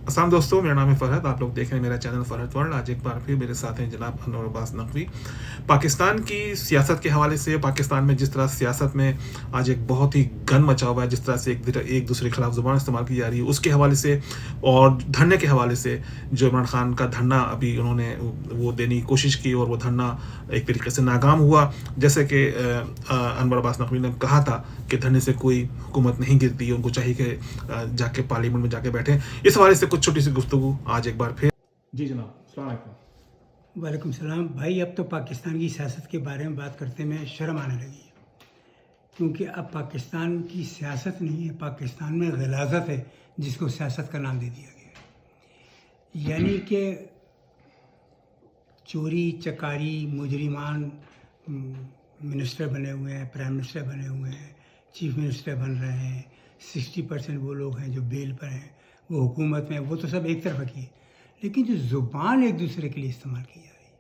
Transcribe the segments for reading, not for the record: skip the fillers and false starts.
अस्सलाम दोस्तों, मेरा नाम है फ़रहद। आप लोग देख रहे हैं मेरा चैनल फ़रहद वर्ल्ड। आज एक बार फिर मेरे साथ हैं जनाब अनवर अब्बास नकवी। पाकिस्तान की सियासत के हवाले से, पाकिस्तान में जिस तरह सियासत में आज एक बहुत ही गन मचा हुआ है, जिस तरह से एक दूसरे के खिलाफ ज़ुबान इस्तेमाल की जा रही है, उसके हवाले से और धरने के हवाले से, जो इमरान खान का धरना अभी उन्होंने वो देने की कोशिश की और वो धरना एक तरीके से नाकाम हुआ। जैसे कि अनवर अब्बास नकवी ने कहा था कि धरने से कोई हुकूमत नहीं गिरती, उनको चाहिए कि जाके पार्लियामेंट में जाके बैठें। इस हवाले से कुछ छोटी सी गुफ्तगू आज एक बार फिर। जी जनाब, अस्सलाम वालेकुम। वालेकुम सलाम। भाई, अब तो पाकिस्तान की सियासत के बारे में बात करते में शर्म आने लगी है, क्योंकि अब पाकिस्तान की सियासत नहीं है, पाकिस्तान में गलाज़त है जिसको सियासत का नाम दे दिया गया है। यानी कि चोरी चकारी मुजरिमान मिनिस्टर बने हुए हैं, प्राइम मिनिस्टर बने हुए हैं, चीफ मिनिस्टर बन रहे हैं। 60% वो लोग हैं जो बेल पर हैं, वो हुकूमत में, वो तो सब एक तरफ की है। लेकिन जो ज़ुबान एक दूसरे के लिए इस्तेमाल की जा रही है,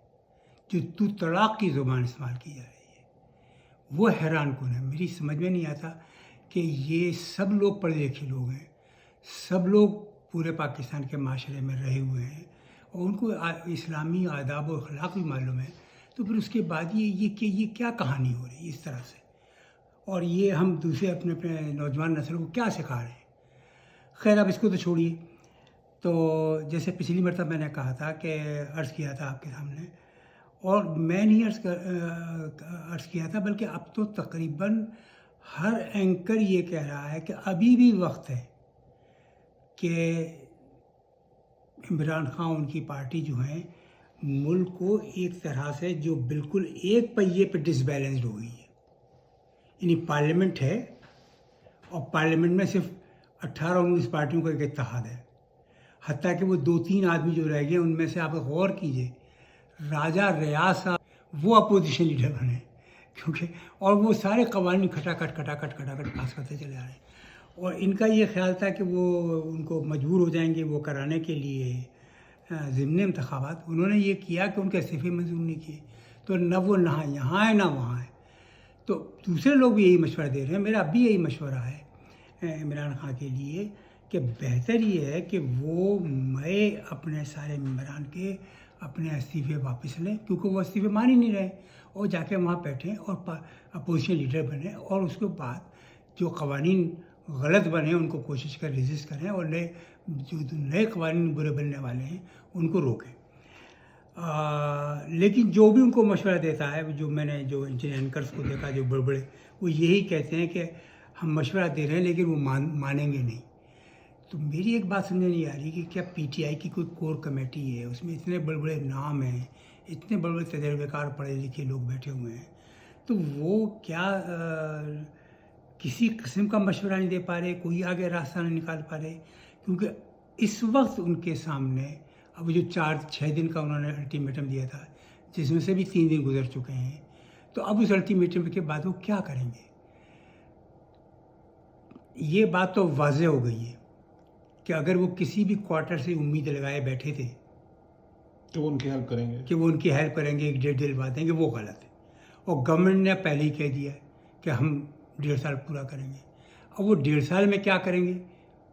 जो तू तड़ाक की ज़ुबान इस्तेमाल की जा रही है, वो हैरान कुन है। मेरी समझ में नहीं आता कि ये सब लोग पढ़े लिखे लोग हैं, सब लोग पूरे पाकिस्तान के माशरे में रहे हुए हैं और उनको इस्लामी आदाब और अखलाक भी मालूम है, तो फिर उसके बाद ये क्या कहानी हो रही है इस तरह से, और ये हम दूसरे अपने अपने नौजवान नस्ल को क्या सिखा रहे हैं। खैर, अब इसको तो छोड़िए। तो जैसे पिछली मरतबा मैंने कहा था कि अर्ज़ किया था आपके सामने, और मैं नहीं अर्ज़ किया था, बल्कि अब तो तकरीबन हर एंकर ये कह रहा है कि अभी भी वक्त है कि इमरान खान, उनकी पार्टी जो है, मुल्क को एक तरह से जो बिल्कुल एक पहिए पे डिसबैलेंस्ड हो गई है। यानी पार्लियामेंट है और पार्लियामेंट में सिर्फ 18-19 पार्टियों का एक इत्तेहाद है। हत्ता कि वो 2-3 आदमी जो रह गए उनमें से आप गौर कीजिए, राजा रियाज साहब वो अपोजिशन लीडर बने, क्योंकि और वो सारे कवानीन खटाखट पास करते चले आ रहे हैं। और इनका ये ख्याल था कि वो उनको मजबूर हो जाएंगे वो कराने के लिए ज़िमनी इंतखाबात। उन्होंने ये किया कि उनके इस्तीफ़े मंजूर नहीं किए, तो न वो यहाँ है ना वहाँ है। तो दूसरे लोग भी यही मशवरा दे रहे हैं, मेरा भी यही मशवरा है इमरान खान के लिए कि बेहतर ये है कि वो मई अपने सारे मेंबरान के अपने इस्तीफ़े वापस लें, क्योंकि वो इस्तीफ़े मान ही नहीं रहे, और जाके वहाँ बैठें और अपोजिशन लीडर बने, और उसके बाद जो कवानीन गलत बने उनको कोशिश कर रेजिस्ट करें, और नए कवानीन बुरे बनने वाले हैं उनको रोकें। लेकिन जो भी उनको मशवरा देता है, जो मैंने जो एंकर्स को देखा जो बड़े, वो यही कहते हैं कि हम मशवरा दे रहे हैं लेकिन वो मानेंगे नहीं। तो मेरी एक बात समझ नहीं आ रही कि क्या पीटीआई की कोई कोर कमेटी है, उसमें इतने बड़े बड़े नाम हैं, इतने बड़े बड़े तजर्बेकार पढ़े लिखे लोग बैठे हुए हैं, तो वो क्या किसी किस्म का मशवरा नहीं दे पा रहे, कोई आगे रास्ता नहीं निकाल पा रहे? क्योंकि इस वक्त उनके सामने अब जो 4-6 दिन का उन्होंने अल्टीमेटम दिया था, जिसमें से भी 3 दिन गुजर चुके हैं, तो अब उस अल्टीमेटम के बाद वो क्या करेंगे? ये बात तो वाज़ेह हो गई है कि अगर वो किसी भी क्वार्टर से उम्मीद लगाए बैठे थे तो वो उनकी हेल्प करेंगे, कि वो उनकी हेल्प करेंगे, एक डेढ़ दिलवा देंगे, वो गलत है। और गवर्नमेंट ने पहले ही कह दिया कि हम 1.5 साल पूरा करेंगे। अब वो 1.5 साल में क्या करेंगे?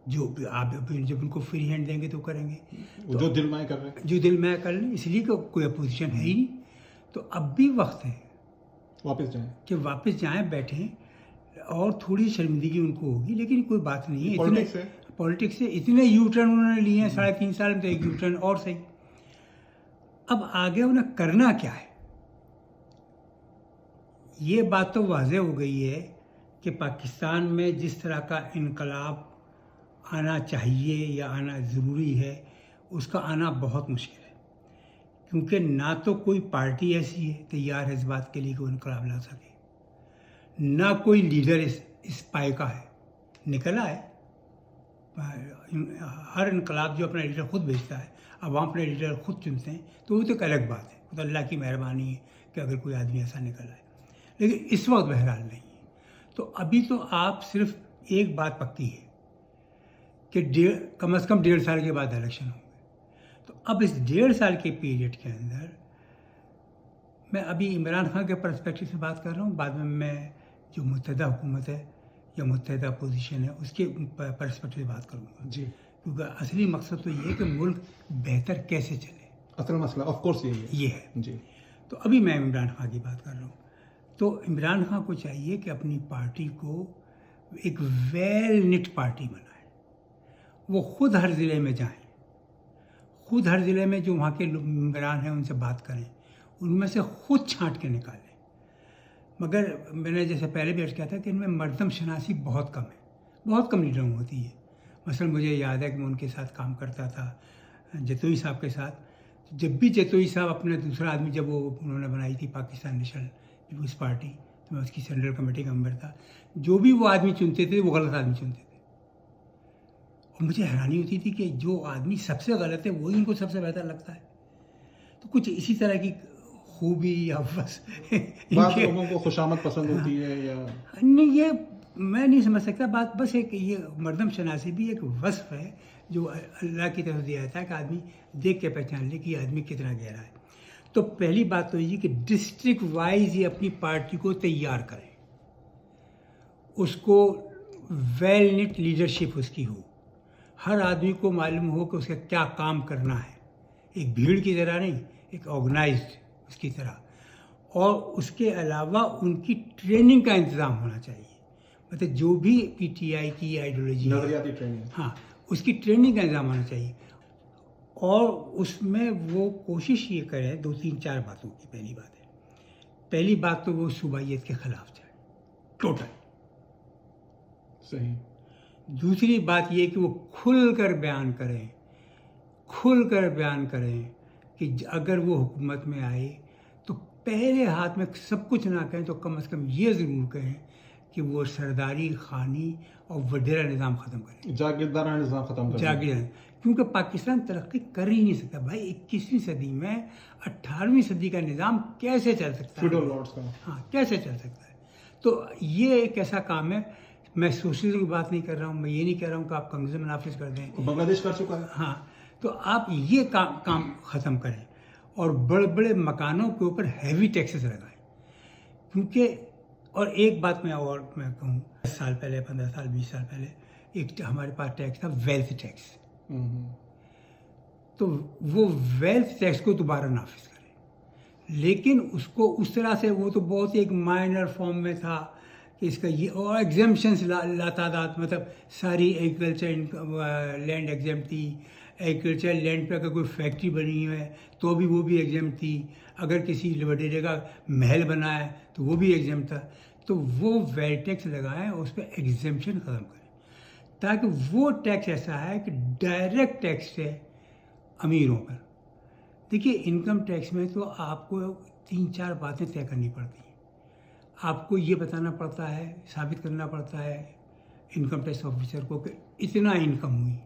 जो आप जब उनको फ्री हैंड देंगे तो करेंगे, तो जो दिल में कर रहे हैं, जो दिल में कर लें, इसलिए कि कोई अपोजिशन है ही नहीं। तो अब भी वक्त है कि वापस जाएं, बैठें, और थोड़ी शर्मिंदगी उनको होगी, लेकिन कोई बात नहीं है। पॉलिटिक्स से इतने यू टर्न उन्होंने लिए हैं 3.5 साल में, तो एक यू टर्न और सही। अब आगे उन्हें करना क्या है? ये बात तो वाज़ेह हो गई है कि पाकिस्तान में जिस तरह का इनकलाब आना चाहिए या आना ज़रूरी है, उसका आना बहुत मुश्किल है, क्योंकि ना तो कोई पार्टी ऐसी है तैयार है इस बात के लिए कि वो इनकलाब ला सके, ना कोई लीडर इस पायका है। निकला है हर इनकलाब जो अपना लीडर खुद भेजता है, अवाम अपने लीडर खुद चुनते हैं, तो वो तो एक अलग बात है, वो तो अल्लाह की मेहरबानी है कि अगर कोई आदमी ऐसा निकल आए, लेकिन इस वक्त बहरहाल नहीं है। तो अभी तो आप सिर्फ एक बात पक्की है कि कम से कम 1.5 साल के बाद इलेक्शन होंगे। तो अब इस 1.5 साल के पीरियड के अंदर, मैं अभी इमरान खान के पर्सपेक्टिव से बात कर रहा हूँ, बाद में मैं जो मुत्तहदा हुकूमत है या मुत्तहदा अपोजिशन है उसके पर्सपेक्टिव से बात करूँगा। जी, کیونکہ اصلی مقصد تو یہ ہے کہ ملک بہتر کیسے چلے، اصل مسئلہ آف کورس یہی ہے. یہ ہے. جی. تو ابھی میں عمران خان کی بات کر رہا ہوں. تو عمران خان کو چاہیے کہ اپنی پارٹی کو ایک ویل نٹ پارٹی بنائے. وہ خود ہر ضلع میں جائیں، خود ہر ضلع میں جو وہاں کے ممبران ہیں ان سے بات کریں، ان میں سے خود چھانٹ کے نکالیں. مگر میں نے جیسے پہلے بھی عرض کیا تھا کہ ان میں مردم شناسی بہت کم ہے، بہت کم لیڈروں میں ہوتی ہے. مثلا مجھے یاد ہے کہ میں ان کے ساتھ کام کرتا تھا، جتوئی صاحب کے ساتھ. جب بھی جتوئی صاحب اپنا دوسرا آدمی، جب وہ انہوں نے بنائی تھی پاکستان نیشنل پیپلز پارٹی، تو میں اس کی سینٹرل کمیٹی کا ممبر تھا، جو بھی وہ آدمی چنتے تھے وہ غلط آدمی چنتے تھے. اور مجھے حیرانی ہوتی تھی کہ جو آدمی سب سے غلط ہے وہی ان کو سب سے بہتر لگتا ہے. تو کچھ اسی طرح کی خوبی یا بس بعض لوگوں کو خوشامد پسند ہوتی ہے یا نہیں، یہ میں نہیں سمجھ سکتا. بات بس ہے کہ یہ مردم شناسی بھی ایک وصف ہے جو اللہ کی طرف دیا جاتا ہے کہ آدمی دیکھ کے پہچان لے کہ یہ آدمی کتنا گہرا ہے. تو پہلی بات تو یہ کہ ڈسٹرکٹ وائز یہ اپنی پارٹی کو تیار کریں، اس کو ویل نٹ لیڈرشپ اس کی ہو، ہر آدمی کو معلوم ہو کہ اس کا کیا کام کرنا ہے، ایک بھیڑ کی طرح نہیں، ایک آرگنائزڈ اس کی طرح. اور اس کے علاوہ ان کی ٹریننگ کا انتظام ہونا چاہیے. مطلب جو بھی پی ٹی آئی کی آئیڈیالوجی ہے، نظریاتی ٹریننگ، ہاں، اس کی ٹریننگ کا انتظام ہونا چاہیے. اور اس میں وہ کوشش یہ کرے 2-3-4 باتوں کی. پہلی بات ہے، پہلی بات تو وہ صوبائیت کے خلاف جائے ٹوٹل. صحیح. دوسری بات یہ کہ وہ کھل کر بیان کریں کہ اگر وہ حکومت میں آئے تو پہلے ہاتھ میں سب کچھ نہ کہیں تو کم از کم یہ ضرور کہیں کہ وہ سرداری، خانی اور وڈیرا نظام ختم کریں، جاگیردارانہ نظام ختم کریں. کیونکہ پاکستان ترقی کر ہی نہیں سکتا بھائی. 21ویں صدی میں 18ویں صدی کا نظام کیسے چل سکتا ہے؟ فیوڈل لارڈز کا. ہاں، کیسے چل سکتا ہے؟ تو یہ ایک ایسا کام ہے. میں سوشلزم کی بات نہیں کر رہا ہوں، میں یہ نہیں کہہ رہا ہوں کہ آپ کمیونزم نافذ کر دیں. بنگلہ دیش کر چکا ہے. ہاں، تو آپ یہ کام ختم کریں اور بڑے بڑے مکانوں کے اوپر ہیوی ٹیکسز لگائیں. کیونکہ اور ایک بات میں کہوں، 10 سال پہلے، 15 سال، 20 سال پہلے ایک ہمارے پاس ٹیکس تھا، ویلتھ ٹیکس. تو وہ ویلتھ ٹیکس کو دوبارہ نافذ کریں، لیکن اس کو اس طرح سے، وہ تو بہت ایک مائنر فارم میں تھا کہ اس کا یہ، اور ایگزمپشنس لاتعداد، مطلب ساری ایگریکلچر لینڈ ایگزمپٹ تھی. ایگریکلچر لینڈ پہ اگر کوئی فیکٹری بنی ہے تو بھی وہ بھی ایگزمپٹ تھی. اگر کسی وڈیرے کا محل بنا ہے تو وہ بھی ایگزمپٹ تھا. تو وہ ویلتھ ٹیکس لگائیں اور اس پہ ایگزمپشن ختم کریں، تاکہ وہ ٹیکس ایسا ہے کہ ڈائریکٹ ٹیکس ہے امیروں پر. دیکھیے، انکم ٹیکس میں تو آپ کو 3-4 باتیں طے کرنی پڑتی ہیں. آپ کو یہ بتانا پڑتا ہے، ثابت کرنا پڑتا ہے انکم ٹیکس آفیسر کو کہ اتنا انکم ہوئی.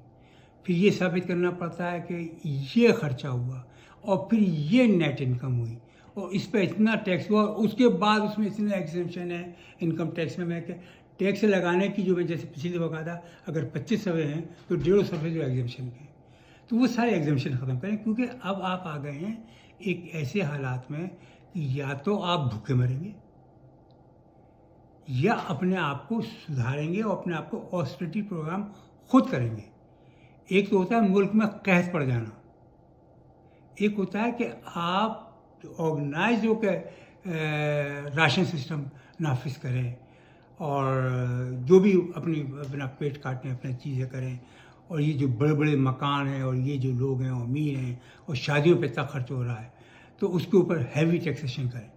پھر یہ ثابت کرنا پڑتا ہے کہ یہ خرچہ ہوا، اور پھر یہ نیٹ انکم ہوئی، اور اس پہ اتنا ٹیکس ہوا. اس کے بعد اس میں اتنا ایگزمپشن ہے انکم ٹیکس میں کہ ٹیکس لگانے کی، جو میں جیسے پچھلی دفعہ کہا تھا، اگر 25 صفحے ہیں تو 150 صفحے جو ایگزمپشن کے ہیں. تو وہ سارے ایگزمپشن ختم کریں، کیونکہ اب آپ آ گئے ہیں ایک ایسے حالات میں کہ یا تو آپ بھوکے مریں گے یا اپنے آپ کو سدھاریں گے اور اپنے آپ کو آسٹریٹی پروگرام خود کریں گے. ایک تو ہوتا ہے ملک میں قحط پڑ جانا، ایک ہوتا ہے کہ آپ آرگنائز ہو کے راشن سسٹم نافذ کریں اور جو بھی اپنا پیٹ کاٹیں، اپنے چیزیں کریں. اور یہ جو بڑے بڑے مکان ہیں اور یہ جو لوگ ہیں امیر ہیں اور شادیوں پہ اتنا خرچ ہو رہا ہے تو اس کے اوپر ہیوی ٹیکسیشن کریں.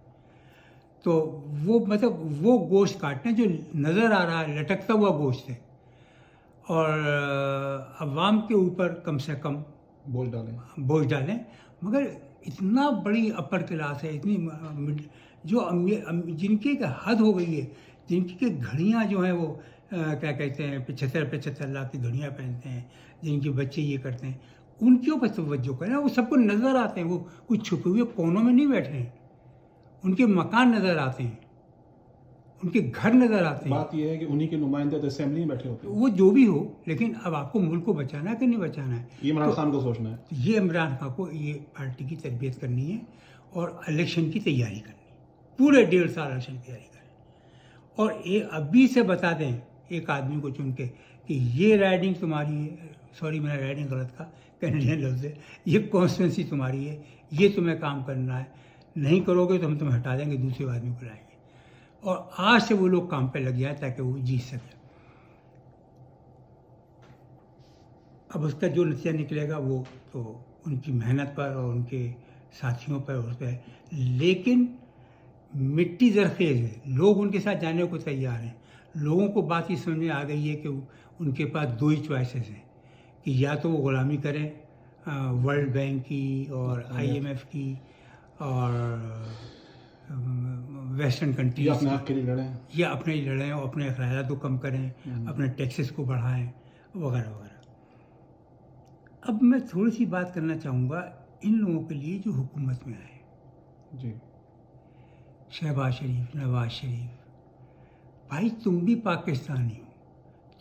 تو وہ مطلب وہ گوشت کاٹنے جو نظر آ رہا ہے، لٹکتا ہوا گوشت ہے، اور عوام کے اوپر کم سے کم بوجھ ڈالیں. مگر اتنا بڑی اپر کلاس ہے، اتنی جو جن کی ایک حد ہو گئی ہے، جن کی گھڑیاں جو ہیں وہ کیا کہتے ہیں 75 لاکھ کی گھڑیاں پہنتے ہیں، جن کے بچے یہ کرتے ہیں، ان کے اوپر توجہ کریں. وہ سب کو نظر آتے ہیں، وہ کچھ چھپے ہوئے کونوں میں نہیں بیٹھے ہیں. ان کے مکان نظر آتے ہیں، ان کے گھر نظر آتے ہیں. بات یہ ہے کہ انہی کے نمائندے تو اسمبلی میں بیٹھے ہوتے ہیں. وہ جو بھی ہو، لیکن اب آپ کو ملک کو بچانا ہے کہ نہیں بچانا ہے، یہ عمران خان کو سوچنا ہے. یہ عمران خان کو یہ پارٹی کی تربیت کرنی ہے اور الیکشن کی تیاری کرنی ہے. پورے 1.5 سال الیکشن کی تیاری کریں، اور ابھی سے بتا دیں ایک آدمی کو چن کے کہ یہ رائڈنگ تمہاری ہے، सॉरी मैंने राइटिंग गलत कहा, कैनेडियन लफ्ज़ है, ये कॉन्स्टिट्यूंसी तुम्हारी है, ये तुम्हें काम करना है, नहीं करोगे तो हम तुम्हें हटा देंगे, दूसरे आदमी को लाएंगे। और आज से वो लोग काम पे लग जाए ताकि वो जीत सके। अब उसका जो नतीजा निकलेगा वो तो उनकी मेहनत पर और उनके साथियों पर उस पर, लेकिन मिट्टी ज़रख़ेज़ है, लोग उनके साथ जाने को तैयार हैं। लोगों को बात ये समझ में आ गई है कि उनके पास दो ही चॉइसेस हैं कि या तो वो ग़ुलामी करें वर्ल्ड बैंक की और IMF की और वेस्टर्न कंट्रीज, या अपने आप के लिए लड़ें, या अपने लिए लड़ें और अपने अखराजात को कम करें, अपने टैक्सेस को बढ़ाएं वगैरह वगैरह। अब मैं थोड़ी सी बात करना चाहूँगा इन लोगों के लिए जो हुकूमत में आए जी, शहबाज शरीफ, नवाज शरीफ, भाई तुम भी पाकिस्तानी हो,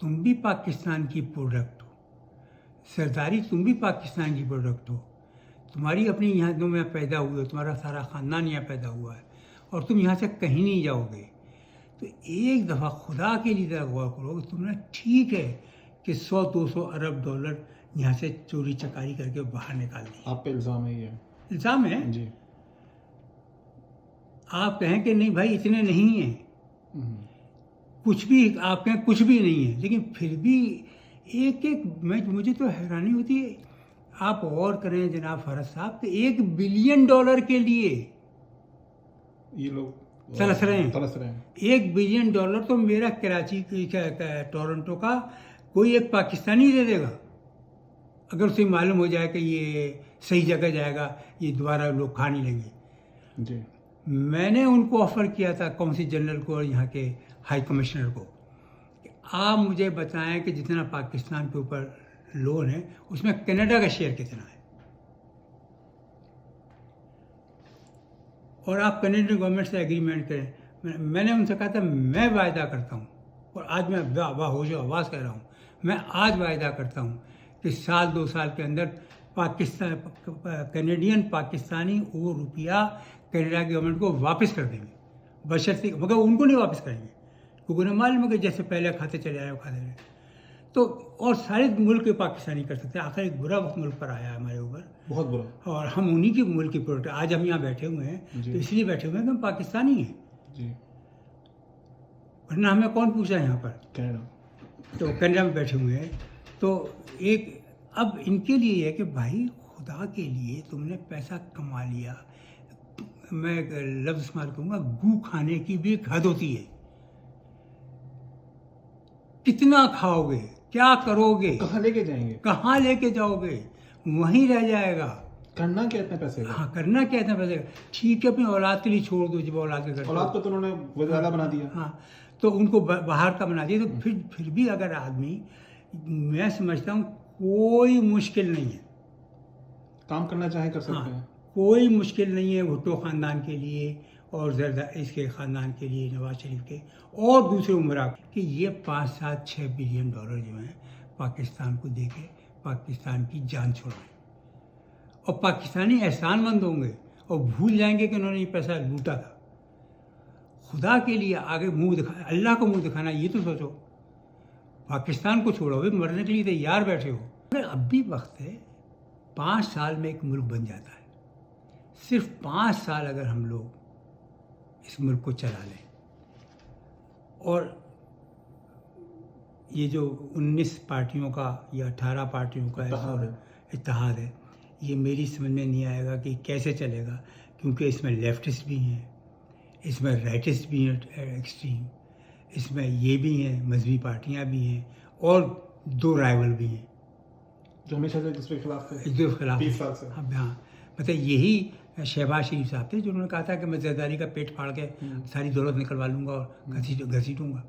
तुम भी पाकिस्तान की प्रोडक्ट हो, सरदारी तुम भी पाकिस्तान की प्रोडक्ट हो, तुम्हारी अपनी यहाँ तुम यहाँ पैदा हुए हो, तुम्हारा सारा ख़ानदान यहाँ पैदा हुआ है और तुम यहाँ से कहीं नहीं जाओगे। तो एक दफ़ा खुदा के लिए ज़रा गौर करो, तुमने ठीक है कि 100-200 अरब डॉलर यहाँ से चोरी चकारी करके बाहर निकाल दी। आप पे इल्ज़ाम है ये? इल्ज़ाम है जी। आप कहें कि नहीं भाई इतने नहीं हैं, कुछ भी आप कहें कुछ भी नहीं है, लेकिन फिर भी एक एक मुझे तो हैरानी होती है। आप गौर करें जनाब फरज साहब, तो $1 बिलियन के लिए ये लोग तरस रहे हैं। $1 बिलियन तो मेरा कराची टोरंटो का कोई एक पाकिस्तानी दे देगा अगर उसे मालूम हो जाए कि ये सही जगह जाएगा, ये दोबारा लोग खा नहीं लेंगे। जी। मैंने उनको ऑफ़र किया था काउंसिल जनरल को और यहाँ के हाई कमिश्नर को कि आप मुझे बताएं कि जितना पाकिस्तान के ऊपर लोन है उसमें कनाडा का शेयर कितना है, और आप कनेडियन गवर्नमेंट से एग्रीमेंट करें। मैंने उनसे कहा था मैं वायदा करता हूँ, और आज मैं होशो आवाज़ कह रहा हूँ, मैं आज वायदा करता हूँ कि 1-2 साल के अंदर कैनेडियन पाकिस्तानी वो रुपया कनाडा की गवर्नमेंट को वापस कर देंगे, बशर्ते, मगर उनको नहीं वापस करेंगे क्योंकि उन्हें मालूम है कि जैसे पहले खाते चले आए वो खाते रहे। तो और सारे मुल्क के पाकिस्तानी कर सकते हैं। आखिर एक बुरा वक्त मुल्क पर आया है हमारे ऊपर, बहुत बुरा, और हम उन्हीं के मुल्क की प्रोडक्ट। आज हम यहाँ बैठे हुए हैं तो इसलिए बैठे हुए हैं कि हम पाकिस्तानी हैं जी, वरना हमें कौन पूछा है यहाँ पर, कनाडा। तो कनाडा में बैठे हुए हैं। तो एक अब इनके लिए है कि भाई खुदा के लिए तुमने पैसा कमा लिया, मैं लफ्ज़ इस्तेमाल करूँगा, गू खाने की भी एक हद होती है। कितना खाओगे, क्या करोगे, कहाँ लेके जाएंगे, कहाँ लेके जाओगे, वहीं रह जाएगा। करना क्या इतने पैसे का? हाँ, करना क्या इतने पैसे का? ठीक है अपनी औलाद के लिए छोड़ दो, जब औलाद के घर, औलाद को तो उन्होंने वज़ीर बना दिया। हाँ, तो उनको बाहर का बना दिया। तो फिर भी अगर आदमी, मैं समझता हूँ कोई मुश्किल नहीं है, काम करना चाहे कर सकते हैं। कोई मुश्किल नहीं है भुट्टो ख़ानदान के लिए और इसके ख़ानदान के लिए, नवाज शरीफ के और दूसरे उमरा, कि ये 5-7-6 बिलियन डॉलर जो हैं पाकिस्तान को दे के पाकिस्तान की जान छुड़ाएं, और पाकिस्तानी एहसानमंद होंगे और भूल जाएंगे कि उन्होंने ये पैसा लूटा था। खुदा के लिए आगे मुंह दिखा, अल्लाह को मुंह दिखाना, ये तो सोचो। पाकिस्तान को छोड़ो, भी मरने के लिए तैयार बैठे हो। अगर अब भी वक्त है, 5 साल में एक मुल्क बन जाता है। सिर्फ 5 साल अगर हम लोग इस मुल्क को चला लें, और ये जो 19 पार्टियों का या 18 पार्टियों का इत्तेहाद है, ये मेरी समझ में नहीं आएगा कि कैसे चलेगा, क्योंकि इसमें लेफ्टिस्ट भी हैं, इसमें राइटिस्ट भी हैं एक्सट्रीम, इसमें ये भी हैं, मजहबी पार्टियां भी हैं, और 2 राइवल भी हैं जो हमेशा से दूसरे खिलाफ थे। हाँ, मतलब यही शहबाज शरीफ साहब थे जिन्होंने कहा था कि मैं जरदारी का पेट फाड़ के सारी दौलत निकलवा लूँगा और घसीटूँगा।